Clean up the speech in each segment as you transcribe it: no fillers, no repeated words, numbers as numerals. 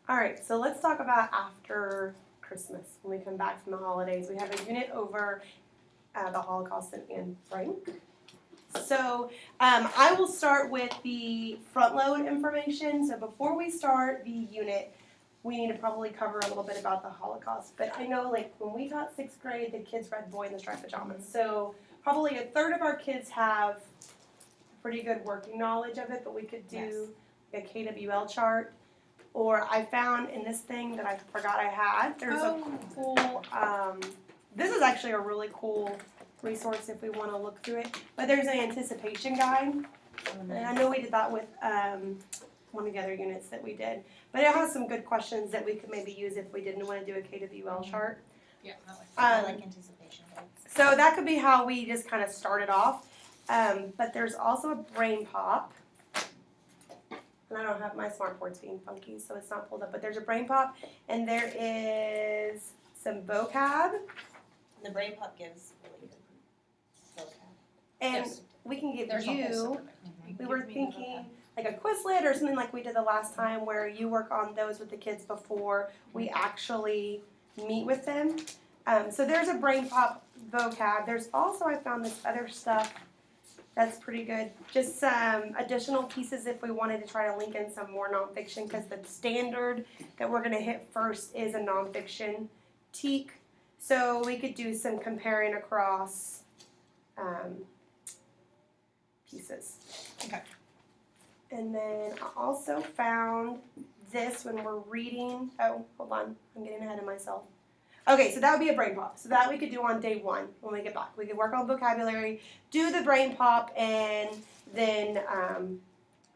All right, so let's talk about after Christmas when we come back from the holidays. We have a unit over the Holocaust and Anne Frank. So I will start with the front load information. So before we start the unit, we need to probably cover a little bit about the Holocaust. But I know, like, when we taught 6th grade, the kids read Boy in the Striped Pajamas. So probably a third of our kids have pretty good working knowledge of it, but we could do a KWL chart. Or I found in this thing that I forgot I had, there's a cool, this is actually a really cool resource if we want to look through it. But there's an anticipation guide. And I know we did that with one of the other units that we did. But it has some good questions that we could maybe use if we didn't want to do a KWL chart. Yeah, I like anticipation guides. So that could be how we just kind of started off. But there's also a brain pop. And I don't have my smartboard's being funky, so it's not pulled up. But there's a brain pop, and there is some vocab. The brain pop gives really good vocab. And Yes. we can give There's a whole you, separate thing. we were thinking like a Quizlet or something like we did the last time where you work on those with the kids before we actually meet with them. So there's a brain pop vocab. There's also, I found this other stuff that's pretty good. Just some additional pieces if we wanted to try to link in some more nonfiction, because the standard that we're going to hit first is a nonfiction TEK. So we could do some comparing across pieces. Okay. And then I also found this when we're reading. Oh, hold on. I'm getting ahead of myself. Okay, so that would be a brain pop. So that we could do on day 1 when we get back. We could work on vocabulary, do the brain pop, and then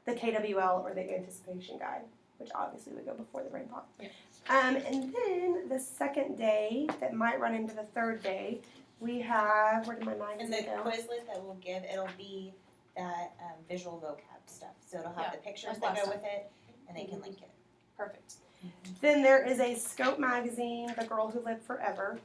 the KWL or the anticipation guide, which obviously would go before the brain pop. Yeah. And then the second day, that might run into the third day, we have, where did my mind And the go? Quizlet that we'll give, it'll be that visual vocab stuff. So it'll have Yeah, the pictures like that last go time. with it, and they can link it. Perfect. Then there is a Scope magazine, The Girl Who Lived Forever.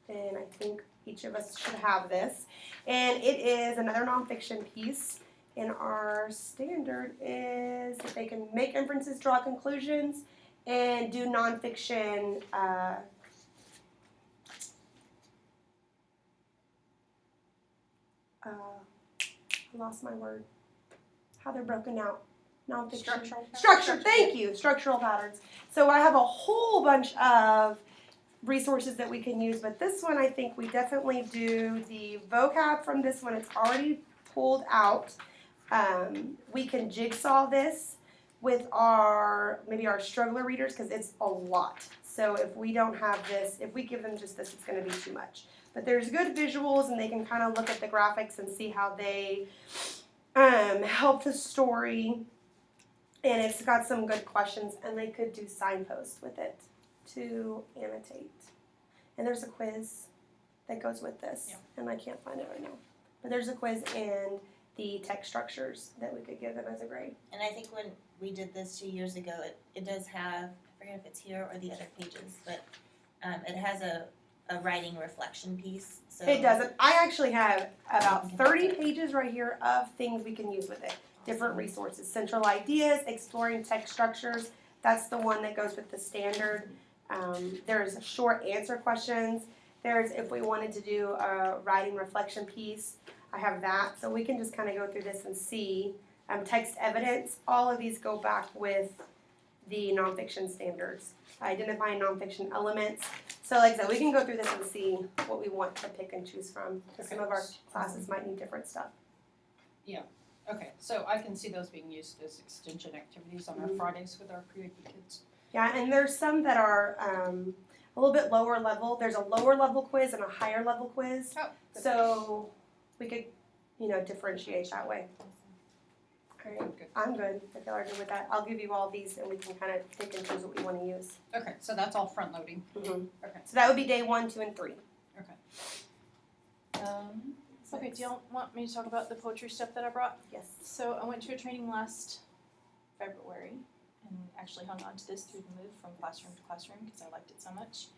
And I think each of us should have this. And it is another nonfiction piece. And our standard is that they can make inferences, draw conclusions, and do nonfiction. I lost my word. How they're broken out. Nonfiction. Structure, thank you. Structural patterns. So I have a whole bunch of resources that we can use, but this one I think we definitely do the vocab from this one. It's already pulled out. We can jigsaw this with maybe our struggler readers because it's a lot. So if we don't have this, if we give them just this, it's going to be too much. But there's good visuals and they can kind of look at the graphics and see how they help the story. And it's got some good questions, and they could do signposts with it to annotate. And there's a quiz that goes with this, and I can't find it right now. But there's a quiz and the text structures that we could give them as a grade. And I think when we did this 2 years ago, it does have, I forget if it's here or the other pages, but it has a writing reflection piece. So It doesn't. I actually have about 30 pages right here of things we can use with it. Different resources, central ideas, exploring text structures. That's the one that goes with the standard. There's short answer questions. There's if we wanted to do a writing reflection piece, I have that. So we can just kind of go through this and see. Text evidence, all of these go back with the nonfiction standards. Identifying nonfiction elements. So like I said, we can go through this and see what we want to pick and choose from. Because some of our classes might need different stuff. Okay, so I can see those being used as extension activities on our Fridays with our pre-AP kids. Yeah, and there's some that are a little bit lower level. There's a lower level quiz and a higher level quiz. Oh, good. So we could, differentiate that way. All right, Good. I'm good. If y'all are good with that, I'll give you all these and we can kind of pick and choose what we want to use. Okay, so that's all front loading. Mm-hmm. Okay. So that would be day 1, 2, and 3. Okay, do y'all want me to talk about the poetry stuff that I brought? Yes. So I went to a training last February and actually hung on to this through the move from classroom to classroom because I liked it so much.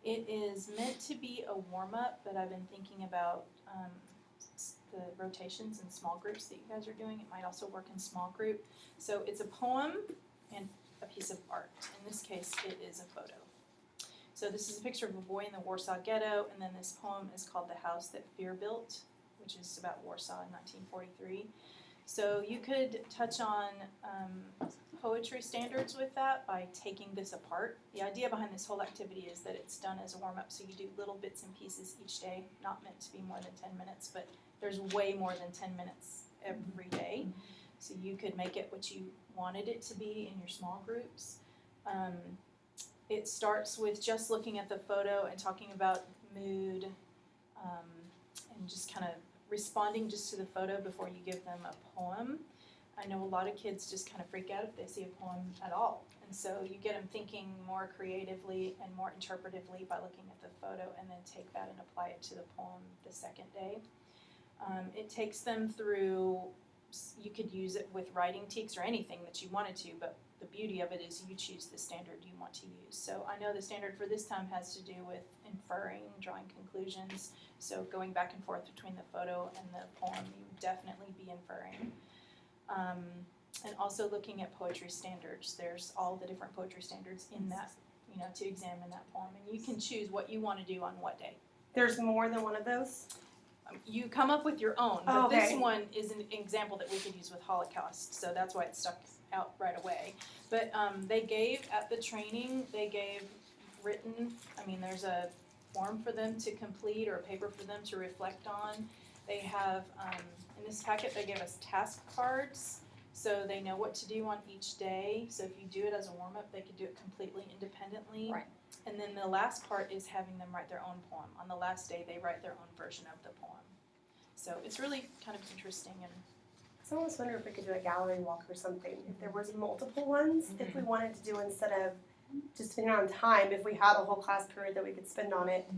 It is meant to be a warm-up, but I've been thinking about the rotations in small groups that you guys are doing. It might also work in small group. So it's a poem and a piece of art. In this case, it is a photo. So this is a picture of a boy in the Warsaw Ghetto, and then this poem is called The House That Fear Built, which is about Warsaw in 1943. So you could touch on poetry standards with that by taking this apart. The idea behind this whole activity is that it's done as a warm-up, so you do little bits and pieces each day, not meant to be more than 10 minutes, but there's way more than 10 minutes every day. So you could make it what you wanted it to be in your small groups. It starts with just looking at the photo and talking about mood and just kind of responding just to the photo before you give them a poem. I know a lot of kids just kind of freak out if they see a poem at all. And so you get them thinking more creatively and more interpretively by looking at the photo, and then take that and apply it to the poem the second day. It takes them through, you could use it with writing teaks or anything that you wanted to, but the beauty of it is you choose the standard you want to use. So I know the standard for this time has to do with inferring, drawing conclusions. So going back and forth between the photo and the poem, you would definitely be inferring. And also looking at poetry standards. There's all the different poetry standards in that, to examine that poem. And you can choose what you want to do on what day. There's more than one of those? You come up with your own, but Oh, okay. this one is an example that we could use with Holocaust, so that's why it stuck out right away. But they gave, at the training, written, there's a form for them to complete or a paper for them to reflect on. They have, in this packet, they gave us task cards, so they know what to do on each day. So if you do it as a warm-up, they could do it completely independently. Right. And then the last part is having them write their own poem. On the last day, they write their own version of the poem. So it's really kind of interesting. And I almost wonder if we could do a gallery walk or something. If there was multiple ones, if we wanted to do, instead of just spending on time, if we had a whole class period that we could spend on it,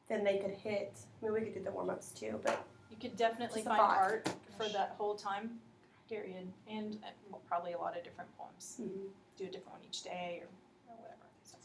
then they could hit, we could do the warm-ups too, but you could definitely Just a find thought. art for that whole time period, and probably a lot of different poems. Do a different one each day or whatever. So.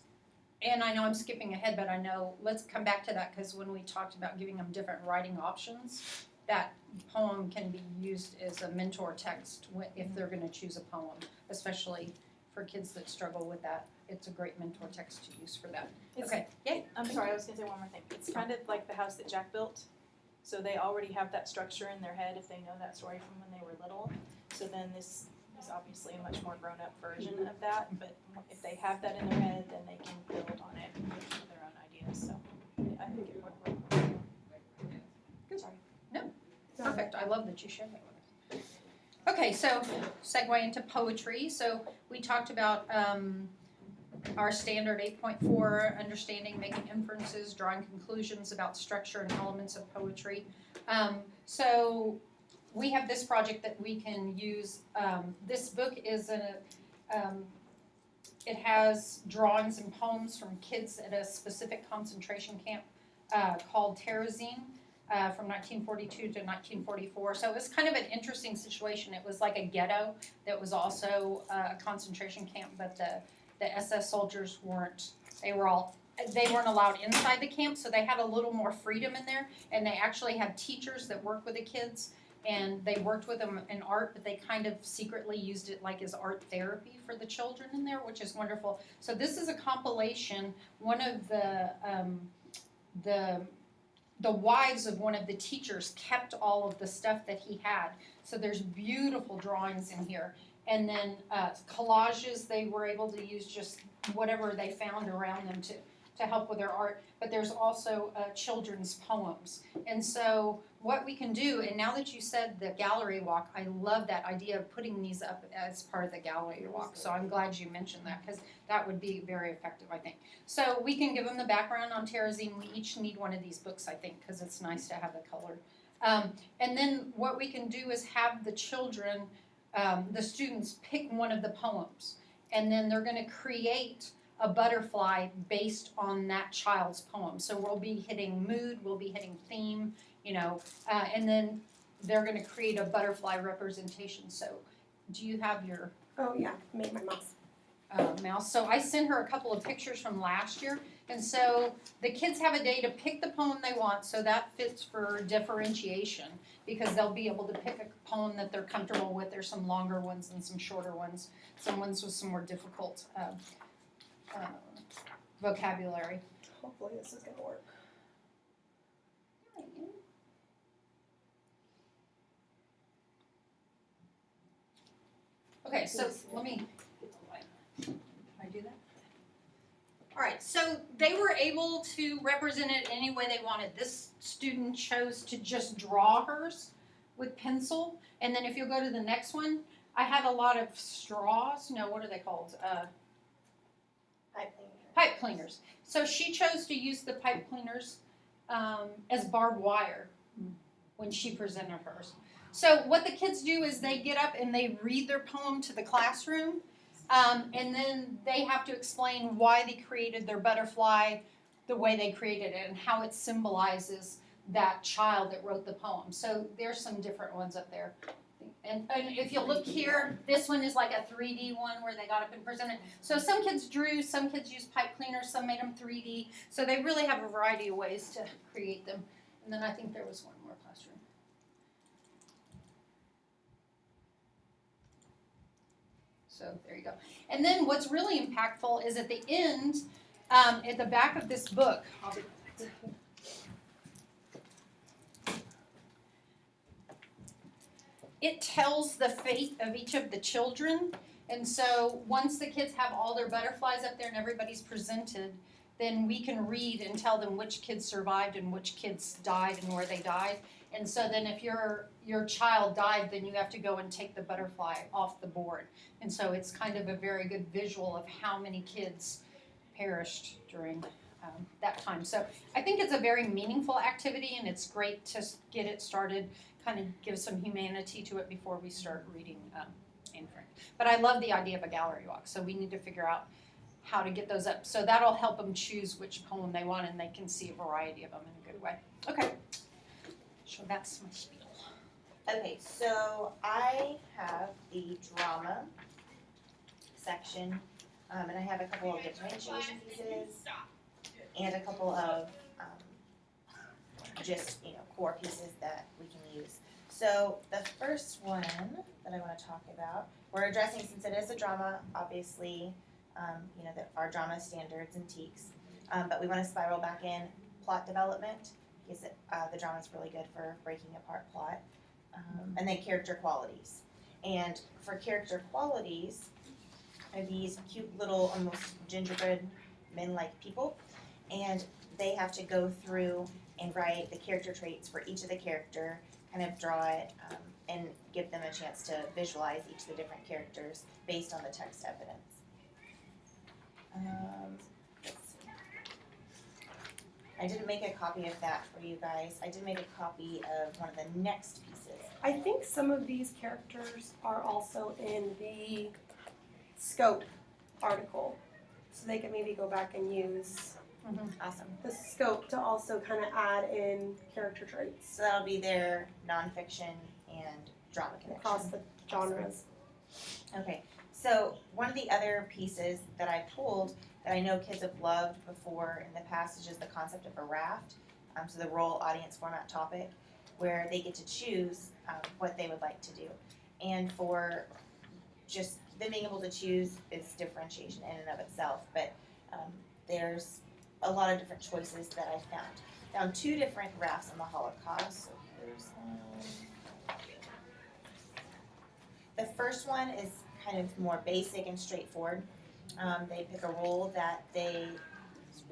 And I know I'm skipping ahead, but I know, let's come back to that, because when we talked about giving them different writing options, that poem can be used as a mentor text if they're going to choose a poem, especially for kids that struggle with that. It's a great mentor text to use for that. Okay, yay. I'm sorry, I was going to say one more thing. It's kind of like the house that Jack built. So they already have that structure in their head if they know that story from when they were little. So then this is obviously a much more grown-up version of that. But if they have that in their head, then they can build on it and give them their own ideas. So I think it would work. Good. Sorry. Perfect, I love that you shared that with us. Okay, so segue into poetry. So we talked about our standard 8.4, understanding, making inferences, drawing conclusions about structure and elements of poetry. So we have this project that we can use. This book is it has drawings and poems from kids at a specific concentration camp called Terezin. From 1942 to 1944. So it was kind of an interesting situation. It was like a ghetto that was also a concentration camp, but the SS soldiers weren't allowed inside the camp, so they had a little more freedom in there, and they actually had teachers that worked with the kids, and they worked with them in art, but they kind of secretly used it like as art therapy for the children in there, which is wonderful. So this is a compilation. One of the wives of one of the teachers kept all of the stuff that he had. So there's beautiful drawings in here. And then collages, they were able to use just whatever they found around them to help with their art. But there's also children's poems. And so what we can do, and now that you said the gallery walk, I love that idea of putting these up as part of the gallery walk. So I'm glad you mentioned that, because that would be very effective, I think. So we can give them the background on Terezin. We each need one of these books, I think, because it's nice to have the color. And then what we can do is have the children, the students, pick one of the poems. And then they're going to create a butterfly based on that child's poem. So we'll be hitting mood, we'll be hitting theme, and then they're going to create a butterfly representation. So do you have your... Oh yeah, made my mouse. mouse. So I sent her a couple of pictures from last year. And so the kids have a day to pick the poem they want, so that fits for differentiation because they'll be able to pick a poem that they're comfortable with. There's some longer ones and some shorter ones, some ones with some more difficult vocabulary. Hopefully this is gonna work. Okay, so let me get the light. Can I do that? All right, so they were able to represent it any way they wanted. This student chose to just draw hers with pencil. And then if you go to the next one, I had a lot of straws. No, what are they called? Pipe cleaners. So she chose to use the pipe cleaners as barbed wire when she presented hers. So what the kids do is they get up and they read their poem to the classroom, and then they have to explain why they created their butterfly the way they created it and how it symbolizes that child that wrote the poem. So there's some different ones up there. And if you look here, this one is like a 3D one where they got up and presented. So some kids drew, some kids used pipe cleaners, some made them 3D. So they really have a variety of ways to create them. And then I think there was one more classroom. So there you go. And then what's really impactful is at the end, at the back of this book, it tells the fate of each of the children. And so once the kids have all their butterflies up there and everybody's presented, then we can read and tell them which kids survived and which kids died and where they died. And so then if your child died, then you have to go and take the butterfly off the board. And so it's kind of a very good visual of how many kids perished during that time. So I think it's a very meaningful activity, and it's great to get it started, kind of give some humanity to it before we start reading Anne Frank. But I love the idea of a gallery walk, so we need to figure out how to get those up. So that'll help them choose which poem they want, and they can see a variety of them in a good way. Okay, so that's my spiel. Okay, so I have the drama section, and I have a couple of differentiation pieces and a couple of just, core pieces that we can use. So the first one that I want to talk about, we're addressing, since it is a drama, obviously, that our drama standards and TEKS, but we want to spiral back in plot development, because the drama is really good for breaking apart plot, and then character qualities. And for character qualities, are these cute little almost gingerbread men-like people, and they have to go through and write the character traits for each of the character, kind of draw it, and give them a chance to visualize each of the different characters based on the text evidence. Let's see. I didn't make a copy of that for you guys. I did make a copy of one of the next pieces. I think some of these characters are also in the scope article, so they can maybe go back and use Awesome. the scope to also kind of add in character traits So that'll be their nonfiction and drama connection. across the genres. Okay, so one of the other pieces that I pulled that I know kids have loved before in the past is just the concept of a raft. So the role, audience, format, topic, where they get to choose what they would like to do. And for just them being able to choose is differentiation in and of itself, but there's a lot of different choices that I found. Found two different rafts on the Holocaust. So here's one. The first one is kind of more basic and straightforward. They pick a role that they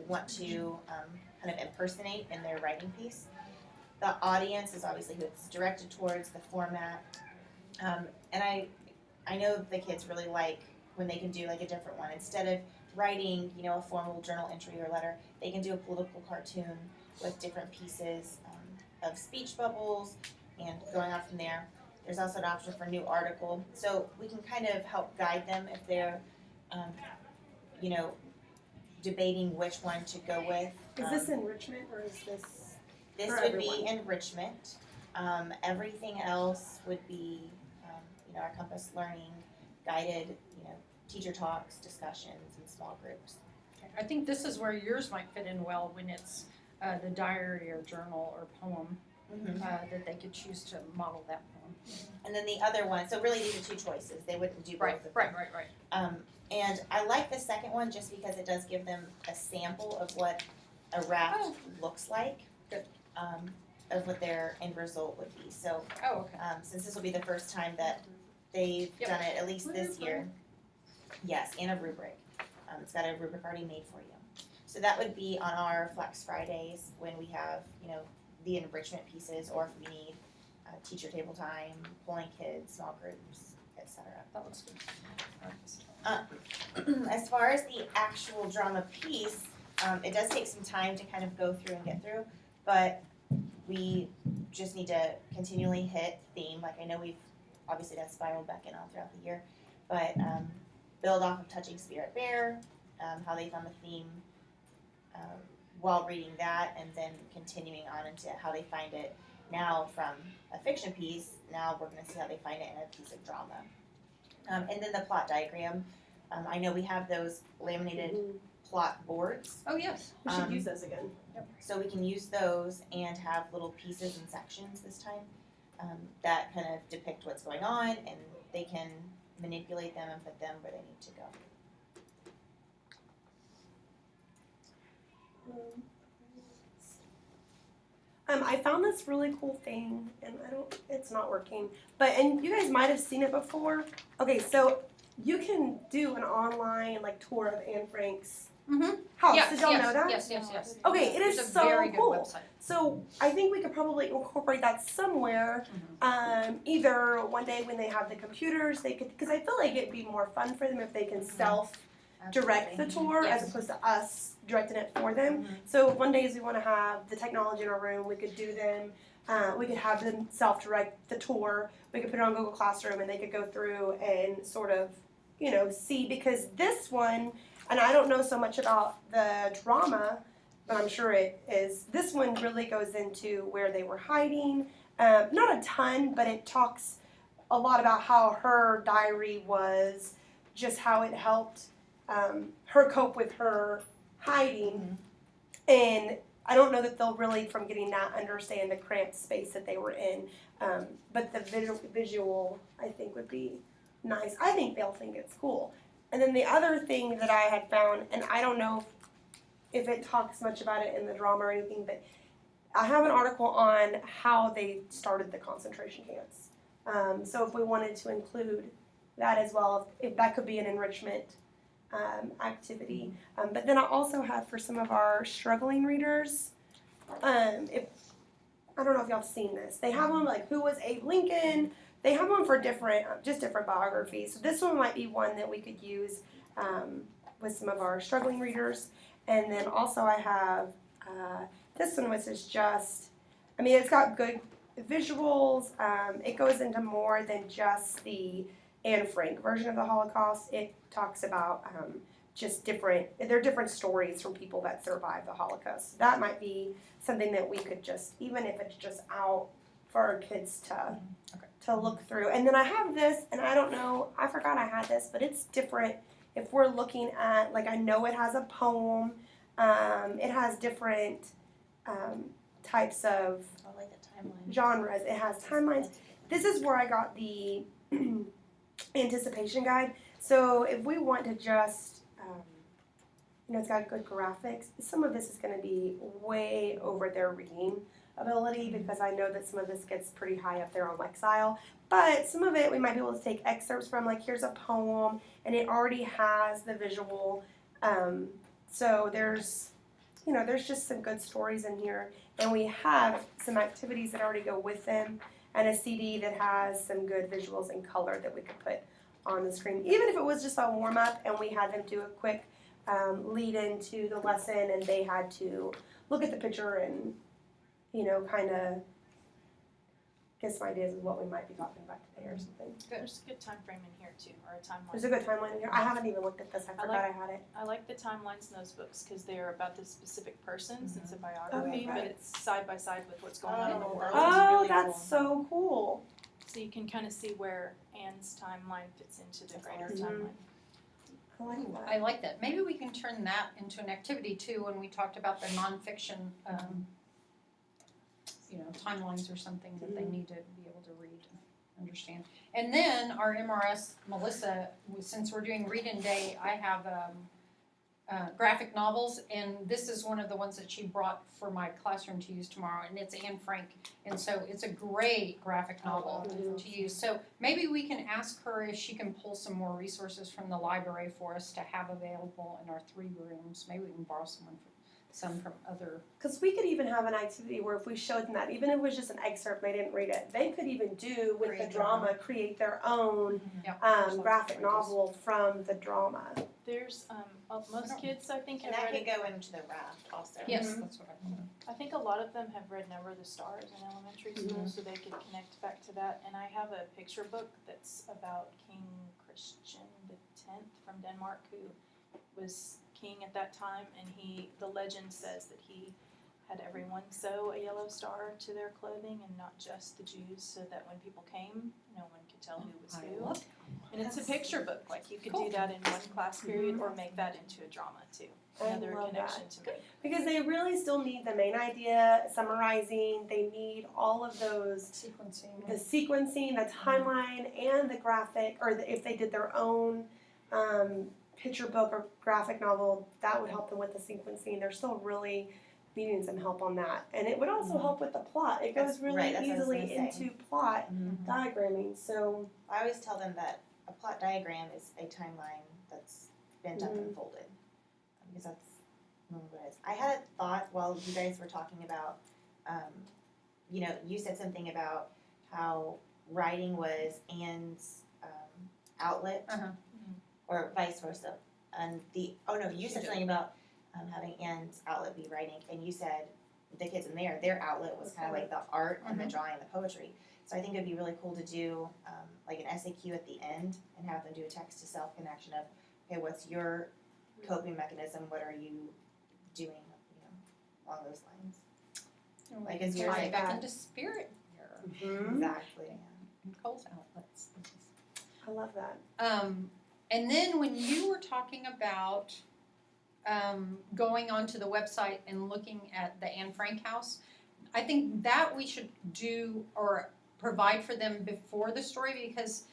want to kind of impersonate in their writing piece. The audience is obviously who it's directed towards, the format. And I know the kids really like when they can do like a different one. Instead of writing, a formal journal entry or letter, they can do a political cartoon with different pieces of speech bubbles and going on from there. There's also an option for new article. So we can kind of help guide them if they're, debating which one to go with. Is this enrichment or is this? This for would everyone? be enrichment. Everything else would be, our Compass Learning guided, teacher talks, discussions, and small groups. I think this is where yours might fit in well when it's the diary or journal or poem that they could choose to model that poem. And then the other one, so really these are two choices. They wouldn't do both Right, of them. right. And I like the second one just because it does give them a sample of what a raft looks like. Good. Of what their end result would be. So Oh, okay. since this will be the first time that they've Yep. done it, at least this year. Yes, and a rubric. It's got a rubric already made for you. So that would be on our Flex Fridays when we have, the enrichment pieces, or if we need teacher table time, pulling kids, small groups, etc. That looks good. As far as the actual drama piece, it does take some time to kind of go through and get through, but we just need to continually hit theme. Like I know we've obviously that's spiraled back in all throughout the year, but build off of Touching Spirit Bear, how they found the theme while reading that, and then continuing on into how they find it now from a fiction piece. Now we're going to see how they find it in a piece of drama. And then the plot diagram. I know we have those laminated plot boards. Oh, yes. We should use those again. So we can use those and have little pieces and sections this time that kind of depict what's going on, and they can manipulate them and put them where they need to go. I found this really cool thing, and it's not working, and you guys might have seen it before. Okay, so you can do an online tour of Anne Frank's house. Yes, Did y'all know that? Yes. Okay, it is It's a so very good cool. website. So I think we could probably incorporate that somewhere. Either one day when they have the computers, they could, because I feel like it'd be more fun for them if they can self-direct the tour Yes. as opposed to us directing it for them. So one day, as we want to have the technology in our room, we could do them. We could have them self-direct the tour. We could put it on Google Classroom, and they could go through and sort of, see, because this one, and I don't know so much about the drama, but I'm sure it is. This one really goes into where they were hiding. Not a ton, but it talks a lot about how her diary was, just how it helped her cope with her hiding. And I don't know that they'll really, from getting that, understand the cramped space that they were in. But the visual, I think, would be nice. I think they'll think it's cool. And then the other thing that I had found, and I don't know if it talks much about it in the drama or anything, but I have an article on how they started the concentration camps. So if we wanted to include that as well, if that could be an enrichment activity. But then I also have for some of our struggling readers, if I don't know if y'all have seen this, they have one like who was Abe Lincoln. They have one for different biographies. So this one might be one that we could use with some of our struggling readers. And then also I have this one, which is just, it's got good visuals. It goes into more than just the Anne Frank version of the Holocaust. It talks about just they're different stories from people that survived the Holocaust. So that might be something that we could just, even if it's just out for our kids to look through. And then I have this, and I don't know, I forgot I had this, but it's different. If we're looking at, I know it has a poem, it has different types of I like the timeline. genres. It has timelines. This is where I got the anticipation guide. So if we want to just, it's got good graphics. Some of this is going to be way over their reading ability because I know that some of this gets pretty high up there on Lexile. But some of it we might be able to take excerpts from, here's a poem, and it already has the visual. So there's just some good stories in here. And we have some activities that already go with them and a CD that has some good visuals and color that we could put on the screen. Even if it was just a warm-up and we had them do a quick lead into the lesson and they had to look at the picture and, kind of get some ideas of what we might be talking about today or something. There's a good time frame in here too, or a timeline. There's a good timeline in here. I haven't even looked at this. I forgot I had it. I like the timelines in those books because they're about the specific person since it's a biography, Oh, right. but it's side by side with what's going on in the world. Oh, It's really that's cool. so cool. So you can kind of see where Anne's timeline fits into the greater awesome. timeline. I like Ooh, that. I like that. Maybe we can turn that into an activity too when we talked about the nonfiction, timelines or something that they need to be able to read and understand. And then our MRS, Melissa, since we're doing read-in day, I have graphic novels, and this is one of the ones that she brought for my classroom to use tomorrow, and it's Anne Frank, and so it's a great graphic novel to use. So maybe we can ask her if she can pull some more resources from the library for us to have available in our 3 rooms. Maybe we can borrow some from other. Because we could even have an activity where if we showed them that, even if it was just an excerpt, they didn't read it, they could even do with Create the their drama, create their own Yeah, there's lots of graphic ideas. novel from the drama. There's, most kids, I think, And have that read, could go into the raft also. Yes, Mhm. that's what I thought. I think a lot of them have read Number of the Stars in elementary school, so they could connect back to that. And I have a picture book that's about King Christian X from Denmark, who was king at that time, and the legend says that he had everyone sew a yellow star to their clothing and not just the Jews, so that when people came, no one could tell who was I who. love And it's a picture book, like you could Cool. do that in one class period or make that into a drama too. I Another love that. connection to make. Because they really still need the main idea, summarizing, they need all of those, Sequencing. the sequencing, the timeline, and the graphic, or if they did their own picture book or graphic novel, that would help them with the sequencing. They're still really needing some help on that. And it would also help with the plot. It goes That's really right, that's what I was easily gonna say. into plot Mhm. diagramming, so I always tell them that a plot diagram is a timeline that's bent up and folded, because that's normally what it is. I had a thought while you guys were talking about, you said something about how writing was Anne's outlet, Uh-huh. or vice versa. And you said something about having Anne's outlet be writing, and you said the kids in their outlet was kind of like the art and the drawing and the poetry. So I think it'd be really cool to do like an SAQ at the end and have them do a text to self connection of, okay, what's your coping mechanism? What are you doing? Along those lines. Like, is yours Tie like back that? into spirit here. Exactly. Cole's outlets. I love that. And then when you were talking about going onto the website and looking at the Anne Frank house, I think that we should do or provide for them before the story, because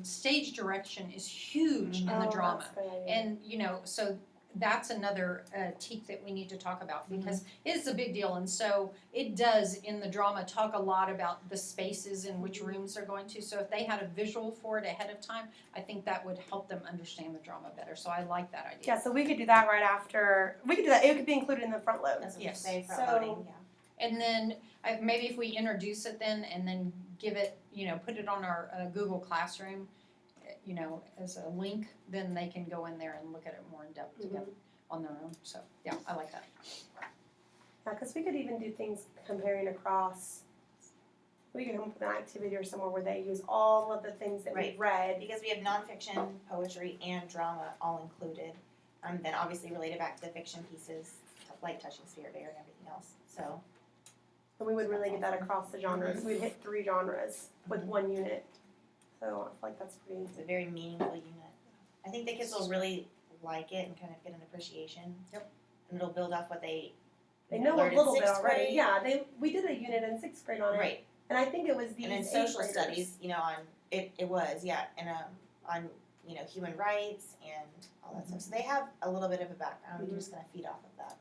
stage direction is huge in the Oh, drama. that's a good idea. And, so that's another teak that we need to talk about, because it's a big deal. And so it does, in the drama, talk a lot about the spaces in which rooms they're going to. So if they had a visual for it ahead of time, I think that would help them understand the drama better. So I like that idea. Yeah, so we could do that right after. We could do that. It could be included in the front load. That's what Yes. you say, front So- loading, yeah. And then maybe if we introduce it then, and then give it, put it on our Google Classroom, as a link, then they can go in there and look at it more in depth together on their own. So, yeah, I like that. Yeah, because we could even do things comparing across. We could come up with an activity or somewhere where they use all of the things that we've read. Because we have nonfiction, poetry, and drama all included. Then obviously related back to the fiction pieces, like Touching Spirit Bear and everything else. So And we would really get that across the genres. We'd hit 3 genres with one unit. So I feel like that's pretty. it's a very meaningful unit. I think the kids will really like it and kind of get an appreciation. Yep. And it'll build off what they They know a learned in little bit 6th already. grade. Yeah, we did a unit in 6th grade on it. Right. And I think it was these And in 8th social graders. studies, on it was, yeah, and on human rights and all that stuff. So they have a little bit of a background. We're just gonna feed off of that.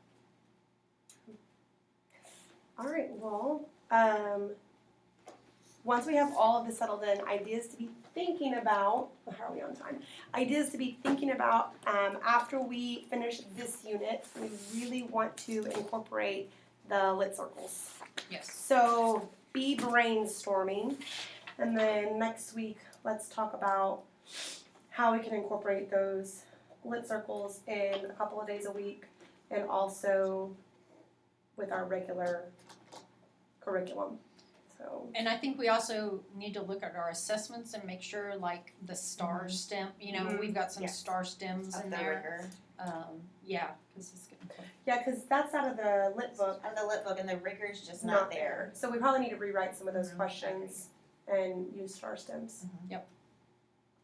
All right, well, once we have all of this settled in, ideas to be thinking about, how are we on time? Ideas to be thinking about after we finish this unit, we really want to incorporate the lit circles. Yes. So be brainstorming, and then next week, let's talk about how we can incorporate those lit circles in a couple of days a week, and also with our regular curriculum. So And I think we also need to look at our assessments and make sure, like, the star stem, we've got some Yes. star stems Of in the there. rigor. Yeah, because it's getting close. yeah, because that's out of the lit book, And the lit book and the rigor's just not there. So we probably need to rewrite some of those Mhm. questions and use star stems.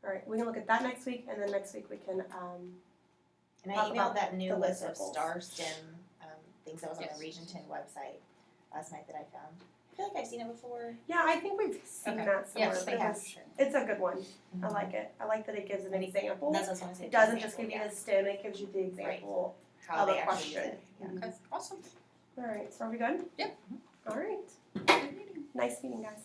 All right, we can look at that next week, and then next week we can, And I Talk about emailed that new the list of circles. star STEM things that was on Yes. the Region 10 website last night that I found. I feel like I've seen it before. yeah, I think we've seen Okay. that somewhere. Yes, but they it have. was- It's a good one. I like it. I like that it gives an example. That's what I was gonna say. It doesn't just give you the STEM, it gives you the example. how of they a actually use question. it. Yeah. Mhm. Okay, awesome. All right, so are we good? Yeah. All right. Good meeting. Nice meeting, guys.